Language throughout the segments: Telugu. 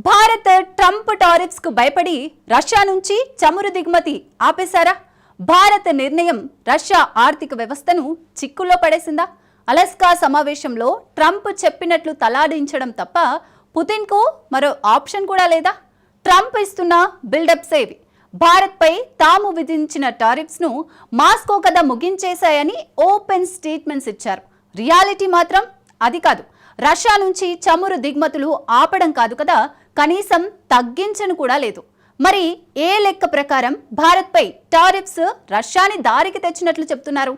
భారత్ ట్రంప్ టారిఫ్స్ కు భయపడి రష్యా నుంచి చమురు దిగుమతి ఆపేశారా? భారత్ నిర్ణయం రష్యా ఆర్థిక వ్యవస్థను చిక్కుల్లో పడేసిందా? అలస్కా సమావేశంలో ట్రంప్ చెప్పినట్లు తలాడించడం తప్ప పుతిన్కు మరో ఆప్షన్ కూడా లేదా? ట్రంప్ ఇస్తున్న బిల్డప్ సేవి భారత్పై తాము విధించిన టారిఫ్స్ ను మాస్కో కథ ముగించేశాయని ఓపెన్ స్టేట్మెంట్స్ ఇచ్చారు. రియాలిటీ మాత్రం అది కాదు. రష్యా నుంచి చమురు దిగుమతులు ఆపడం కాదు కదా, కనీసం తగ్గించను కూడా లేదు. మరి ఏ లెక్క ప్రకారం భారత్పై టారిఫ్స్ రష్యాని దారికి తెచ్చినట్లు చెప్తున్నారు?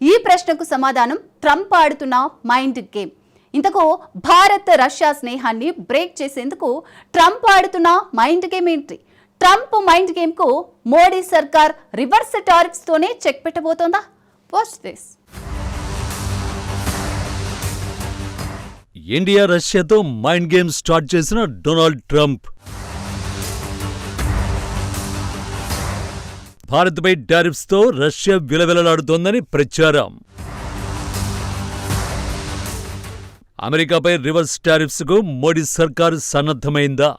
ఈ ప్రశ్నకు సమాధానం ట్రంప్ ఆడుతున్న మైండ్ గేమ్. ఇంతకు భారత్ రష్యా స్నేహాన్ని బ్రేక్ చేసేందుకు ట్రంప్ ఆడుతున్న మైండ్ గేమ్ ఏంటి? ట్రంప్ మైండ్ గేమ్ కు మోడీ సర్కార్ రివర్స్ టారిఫ్స్ తోనే చెక్ పెట్టబోతోందా? Watch this. ఇండియా రష్యాతో మైండ్ గేమ్ స్టార్ట్ చేసిన డొనాల్డ్ ట్రంప్ భారత్పై టారిఫ్స్తో రష్యా విలవిలలాడుతోందని ప్రచారం. అమెరికాపై రివర్స్ టారిఫ్స్కు మోడీ సర్కారు సన్నద్ధమైందా?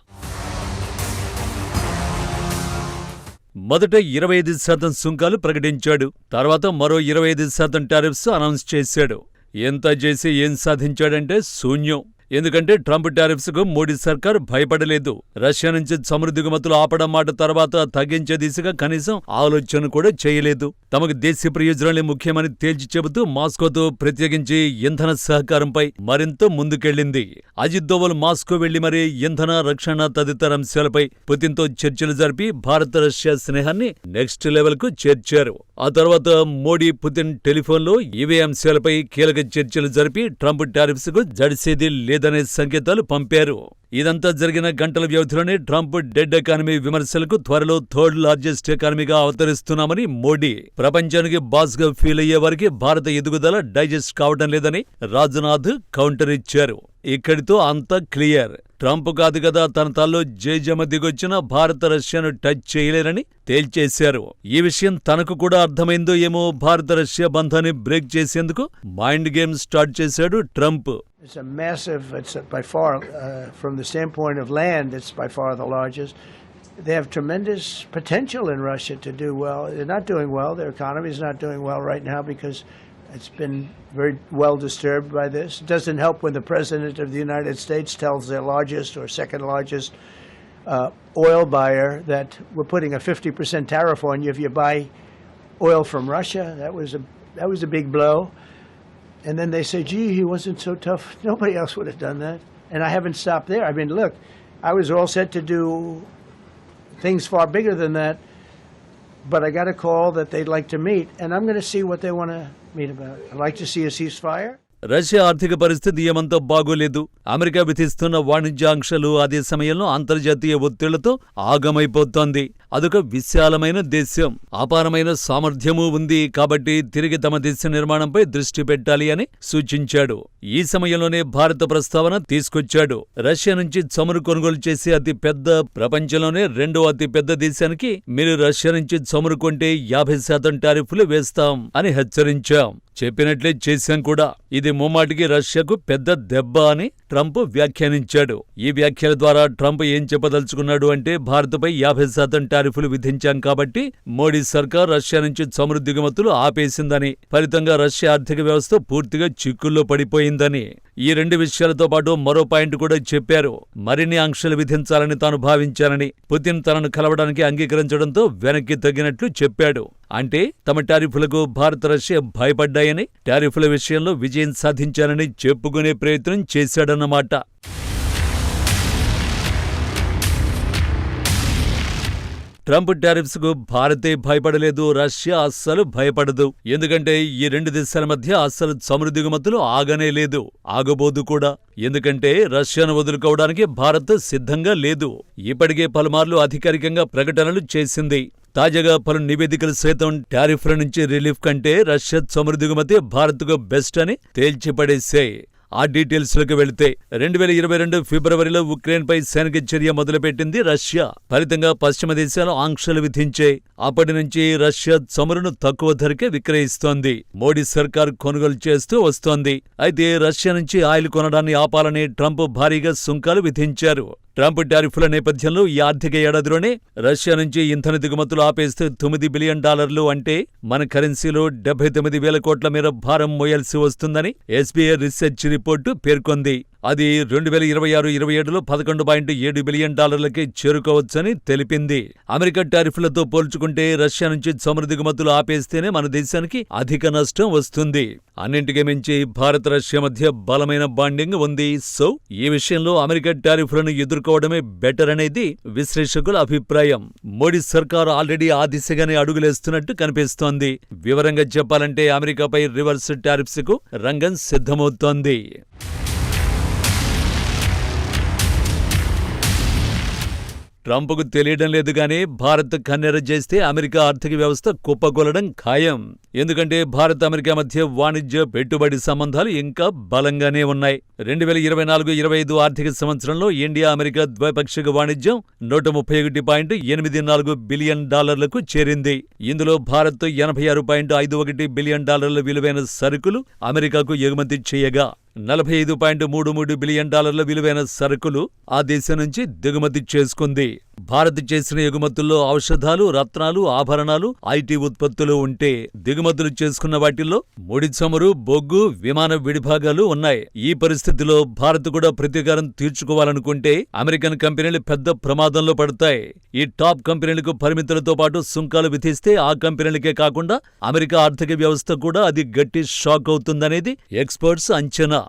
మొదట 25% సుంకాలు ప్రకటించాడు. తర్వాత మరో 25% టారిఫ్స్ అనౌన్స్ చేశాడు. ఎంత చేసి ఏం సాధించాడంటే శూన్యం. ఎందుకంటే ట్రంప్ టారిఫ్స్కు మోడీ సర్కార్ భయపడలేదు. రష్యా నుంచి చమురు దిగుమతులు ఆపడం మాట తర్వాత తగ్గించే దిశగా కనీసం ఆలోచన కూడా చేయలేదు. తమకు దేశీయ ప్రయోజనాలే ముఖ్యమని తేల్చి చెబుతూ మాస్కోతో ప్రత్యేకించి ఇంధన సహకారంపై మరింత ముందుకెళ్లింది. అజిత్ దోవల్ మాస్కో వెళ్లి మరీ ఇంధన, రక్షణ తదితర అంశాలపై పుతిన్తో చర్చలు జరిపి భారత రష్యా స్నేహాన్ని నెక్స్ట్ లెవెల్ కు చేర్చారు. ఆ తర్వాత మోడీ, పుతిన్ టెలిఫోన్లో ఇవే అంశాలపై కీలక చర్చలు జరిపి ట్రంప్ టారిఫ్స్ కు జడిసేది లేదనే సంకేతాలు పంపారు. ఇదంతా జరిగిన గంటల వ్యవధిలోనే ట్రంప్ డెడ్ ఎకానమీ విమర్శలకు త్వరలో థర్డ్ లార్జెస్ట్ ఎకానమీగా అవతరిస్తున్నామని మోడీ, ప్రపంచానికి బాస్ గా ఫీల్ అయ్యే వారికి భారత ఎదుగుదల డైజెస్ట్ కావడం లేదని రాజ్నాథ్ కౌంటర్ ఇచ్చారు. ఇక్కడితో అంతా క్లియర్. ట్రంప్ కాదు కదా తన తల్లో జేజమ దిగొచ్చిన భారత రష్యాను టచ్ చేయలేరని తేల్చేశారు. ఈ విషయం తనకు కూడా అర్థమైందో ఏమో. భారత రష్యా బంధాన్ని బ్రేక్ చేసేందుకు మైండ్ గేమ్ స్టార్ట్ చేశాడు Trump. It's a massive, by far, from the standpoint of land, it's by far the largest. They have tremendous potential in Russia to do well. They're not doing well. Their economy is not doing well right now because it's been very well disturbed by this. It doesn't help when the President of the United States tells their largest or second largest oil buyer that we're putting a 50% tariff on you if you buy oil from Russia. That was a big blow. And then they say, gee, he wasn't so tough. Nobody else would have done that. And I haven't stopped there. I mean, look, I was all set to do things far bigger than that, but I got a call that they'd like to meet, and I'm going to see what they want to meet about. I'd like to see a ceasefire. Russia ఆర్థిక పరిస్థితి ఏమంతా బాగోలేదు. అమెరికా విధిస్తున్న వాణిజ్య ఆంక్షలు అదే సమయంలో అంతర్జాతీయ ఒత్తిళ్లతో ఆగమైపోతోంది. అదొక విశాలమైన దేశం, అపారమైన సామర్థ్యమూ ఉంది. కాబట్టి తిరిగి తమ దేశ నిర్మాణంపై దృష్టి పెట్టాలి అని సూచించాడు. ఈ సమయంలోనే భారత ప్రస్తావన తీసుకొచ్చాడు. రష్యా నుంచి చమురు కొనుగోలు చేసే అతి పెద్ద, ప్రపంచంలోనే రెండో అతి పెద్ద దేశానికి మీరు రష్యా నుంచి చమురు కొంటే 50% టారిఫ్లు వేస్తాం అని హెచ్చరించాం. చెప్పినట్లే చేశాం కూడా. ఇది ముమ్మాటికి రష్యాకు పెద్ద దెబ్బ అని ట్రంప్ వ్యాఖ్యానించాడు. ఈ వ్యాఖ్యల ద్వారా ట్రంప్ ఏం చెప్పదలుచుకున్నాడు అంటే భారత్పై 50% టారిఫ్లు విధించాం కాబట్టి మోడీ సర్కార్ రష్యా నుంచి చమురు దిగుమతులు ఆపేసిందని, ఫలితంగా రష్యా ఆర్థిక వ్యవస్థ పూర్తిగా చిక్కుల్లో పడిపోయిందని. ఈ రెండు విషయాలతో పాటు మరో పాయింట్ కూడా చెప్పారు. మరిన్ని ఆంక్షలు విధించాలని తాను భావించానని, పుతిన్ తనను కలవడానికి అంగీకరించడంతో వెనక్కి తగ్గినట్లు చెప్పాడు. అంటే తమ టారిఫ్లకు భారత, రష్యా భయపడ్డాయని, టారిఫ్ల విషయంలో విజయం సాధించానని చెప్పుకునే ప్రయత్నం చేశాడన్నమాట. ట్రంప్ టారిఫ్స్ కు భారతే భయపడలేదు, రష్యా అస్సలు భయపడదు. ఎందుకంటే ఈ రెండు దేశాల మధ్య అస్సలు చమురు దిగుమతులు ఆగనే లేదు, ఆగబోదు కూడా. ఎందుకంటే రష్యాను వదులుకోవడానికి భారత్ సిద్ధంగా లేదు. ఇప్పటికే పలుమార్లు అధికారికంగా ప్రకటనలు చేసింది. తాజాగా పలు నివేదికలు సైతం టారిఫ్ల నుంచి రిలీఫ్ కంటే రష్యా చమురు దిగుమతి భారత్కు బెస్ట్ అని తేల్చిపడేశాయి. ఆ డీటెయిల్స్లోకి వెళితే 2022 ఫిబ్రవరిలో ఉక్రెయిన్పై సైనిక చర్య మొదలుపెట్టింది రష్యా. ఫలితంగా పశ్చిమ దేశాలు ఆంక్షలు విధించాయి. అప్పటి నుంచి రష్యా చమురును తక్కువ ధరకే విక్రయిస్తోంది. మోడీ సర్కార్ కొనుగోలు చేస్తూ వస్తోంది. అయితే రష్యా నుంచి ఆయిల్ కొనడాన్ని ఆపాలని ట్రంప్ భారీగా సుంకాలు విధించారు. ట్రంప్ టారిఫ్ల నేపథ్యంలో ఈ ఆర్థిక ఏడాదిలోనే రష్యా నుంచి ఇంధన దిగుమతులు ఆపేస్తే $9 బిలియన్ అంటే మన కరెన్సీలో 79,000 కోట్ల మేర భారం మోయాల్సి వస్తుందని ఎస్బీఐ రీసెర్చ్ రిపోర్టు పేర్కొంది. అది 2026-27లో $11.7 బిలియన్ చేరుకోవచ్చని తెలిపింది. అమెరికా టారిఫ్లతో పోల్చుకుంటే రష్యా నుంచి చమురు దిగుమతులు ఆపేస్తేనే మన దేశానికి అధిక నష్టం వస్తుంది. అన్నింటికీ మించి భారత్ రష్యా మధ్య బలమైన బాండింగ్ ఉంది. సో ఈ విషయంలో అమెరికా టారిఫ్లను ఎదుర్కోవడమే బెటర్ అనేది విశ్లేషకుల అభిప్రాయం. మోడీ సర్కారు ఆల్రెడీ ఆ దిశగానే అడుగులేస్తున్నట్టు కనిపిస్తోంది. వివరంగా చెప్పాలంటే అమెరికాపై రివర్స్ టారిఫ్స్ కు రంగం సిద్ధమవుతోంది. ట్రంప్కు తెలియడం లేదు గానీ భారత్ కన్నెర చేస్తే అమెరికా ఆర్థిక వ్యవస్థ కుప్పకూలడం ఖాయం. ఎందుకంటే భారత్ అమెరికా మధ్య వాణిజ్య పెట్టుబడి సంబంధాలు ఇంకా బలంగానే ఉన్నాయి. 2024-25 ఆర్థిక సంవత్సరంలో ఇండియా అమెరికా ద్వైపాక్షిక వాణిజ్యం $131.84 బిలియన్ చేరింది. ఇందులో భారత్ $86.51 బిలియన్ విలువైన సరుకులు అమెరికాకు ఎగుమతి చేయగా $45.33 బిలియన్ విలువైన సరుకులు ఆ దేశం నుంచి దిగుమతి చేసుకుంది. భారత్ చేసిన ఎగుమతుల్లో ఔషధాలు, రత్నాలు, ఆభరణాలు, ఐటీ ఉత్పత్తులు ఉంటే దిగుమతులు చేసుకున్న వాటిల్లో ముడి చమురు, బొగ్గు, విమాన విడిభాగాలు ఉన్నాయి. ఈ పరిస్థితిలో భారత్ కూడా ప్రతీకారం తీర్చుకోవాలనుకుంటే అమెరికన్ కంపెనీలు పెద్ద ప్రమాదంలో పడతాయి. ఈ టాప్ కంపెనీలకు పరిమితులతో పాటు సుంకాలు విధిస్తే ఆ కంపెనీలకే కాకుండా అమెరికా ఆర్థిక వ్యవస్థ కూడా అది గట్టి షాక్ అవుతుందనేది ఎక్స్పర్ట్స్ అంచనా.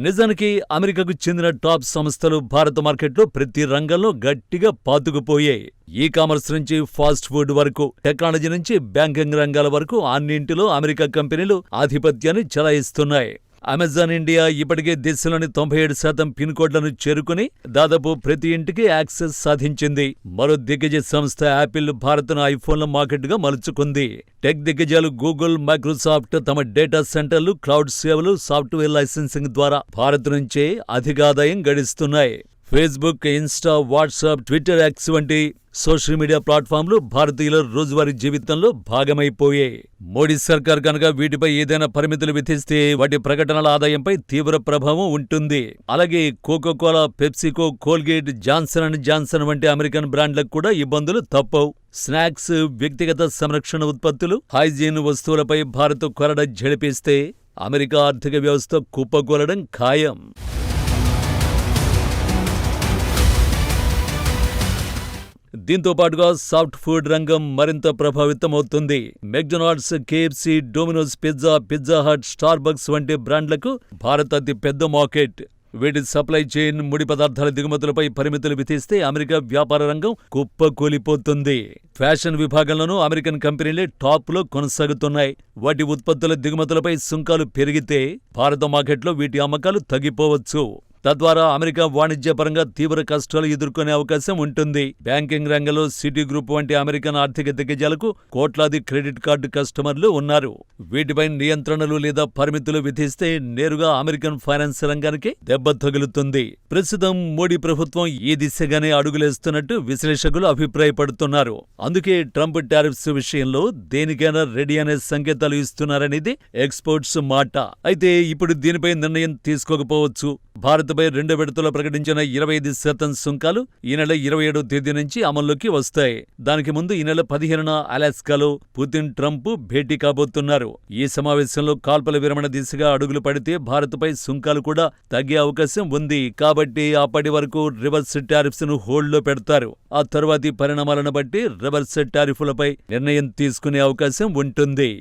నిజానికి అమెరికాకు చెందిన టాప్ సంస్థలు భారత మార్కెట్లో ప్రతి రంగంలో గట్టిగా పాతుకుపోయాయి. ఈ కామర్స్ నుంచి ఫాస్ట్ ఫుడ్ వరకు, టెక్నాలజీ నుంచి బ్యాంకింగ్ రంగాల వరకు అన్నింటిలో అమెరికా కంపెనీలు ఆధిపత్యాన్ని చెలాయిస్తున్నాయి. అమెజాన్ ఇండియా ఇప్పటికే దేశంలోని 97% పిన్ కోడ్లను చేరుకుని దాదాపు ప్రతి ఇంటికి యాక్సెస్ సాధించింది. మరో దిగ్గజ సంస్థ యాపిల్ భారత్ను ఐఫోన్ల మార్కెట్గా మలుచుకుంది. టెక్ దిగ్గజాలు గూగుల్, మైక్రోసాఫ్ట్ తమ డేటా సెంటర్లు, క్లౌడ్ సేవలు, సాఫ్ట్వేర్ లైసెన్సింగ్ ద్వారా భారత్ నుంచే అధికాదాయం గడిస్తున్నాయి. Facebook, Insta, WhatsApp, Twitter, X వంటి సోషల్ మీడియా ప్లాట్ఫామ్లు భారతీయుల రోజువారీ జీవితంలో భాగమైపోయాయి. మోడీ సర్కార్ కనుక వీటిపై ఏదైనా పరిమితులు విధిస్తే వాటి ప్రకటనల ఆదాయంపై తీవ్ర ప్రభావం ఉంటుంది. అలాగే Coca Cola, PepsiCo, Colgate, Johnson and Johnson వంటి అమెరికన్ బ్రాండ్లకు కూడా ఇబ్బందులు తప్పవు. స్నాక్స్, వ్యక్తిగత సంరక్షణ ఉత్పత్తులు, హైజీన్ వస్తువులపై భారత్ కొరడ ఝడిపిస్తే అమెరికా ఆర్థిక వ్యవస్థ కుప్పకూలడం ఖాయం. దీంతో పాటుగా సాఫ్ట్ ఫుడ్ రంగం మరింత ప్రభావితమవుతుంది. McDonald's, KFC, Domino's pizza, pizza hut, Starbucks వంటి బ్రాండ్లకు భారత్ అతి పెద్ద మార్కెట్. వీటి సప్లై చైన్, ముడి పదార్థాల దిగుమతులపై పరిమితులు విధిస్తే అమెరికా వ్యాపార రంగం కుప్పకూలిపోతుంది. ఫ్యాషన్ విభాగంలోనూ అమెరికన్ కంపెనీలే టాప్లో కొనసాగుతున్నాయి. వాటి ఉత్పత్తుల దిగుమతులపై సుంకాలు పెరిగితే భారత మార్కెట్లో వీటి అమ్మకాలు తగ్గిపోవచ్చు. తద్వారా అమెరికా వాణిజ్యపరంగా తీవ్ర కష్టాలు ఎదుర్కొనే అవకాశం ఉంటుంది. బ్యాంకింగ్ రంగంలో సిటీ గ్రూప్ వంటి అమెరికన్ ఆర్థిక దిగ్గజాలకు కోట్లాది క్రెడిట్ కార్డు కస్టమర్లు ఉన్నారు. వీటిపై నియంత్రణలు లేదా పరిమితులు విధిస్తే నేరుగా అమెరికన్ ఫైనాన్స్ రంగానికి దెబ్బ తగులుతుంది. ప్రస్తుతం మోడీ ప్రభుత్వం ఈ దిశగానే అడుగులేస్తున్నట్టు విశ్లేషకులు అభిప్రాయపడుతున్నారు. అందుకే ట్రంప్ టారిఫ్స్ విషయంలో దేనికైనా రెడీ అనే సంకేతాలు ఇస్తున్నారనేది ఎక్స్పర్ట్స్ మాట. అయితే ఇప్పుడు దీనిపై నిర్ణయం తీసుకోకపోవచ్చు. భారత్పై 2 విడతలో ప్రకటించిన 25% సుంకాలు ఈ నెల 27వ తేదీ నుంచి అమల్లోకి వస్తాయి. దానికి ముందు ఈ నెల 15న అలాస్కాలో పుతిన్, ట్రంప్ భేటీ కాబోతున్నారు. ఈ సమావేశంలో కాల్పుల విరమణ దిశగా అడుగులు పడితే భారత్పై సుంకాలు కూడా తగ్గే అవకాశం ఉంది. కాబట్టి అప్పటి వరకు రివర్స్ టారిఫ్స్ ను హోల్డ్లో పెడతారు. ఆ తర్వాతి పరిణామాలను బట్టి రివర్స్ టారిఫ్లపై నిర్ణయం తీసుకునే అవకాశం ఉంటుంది.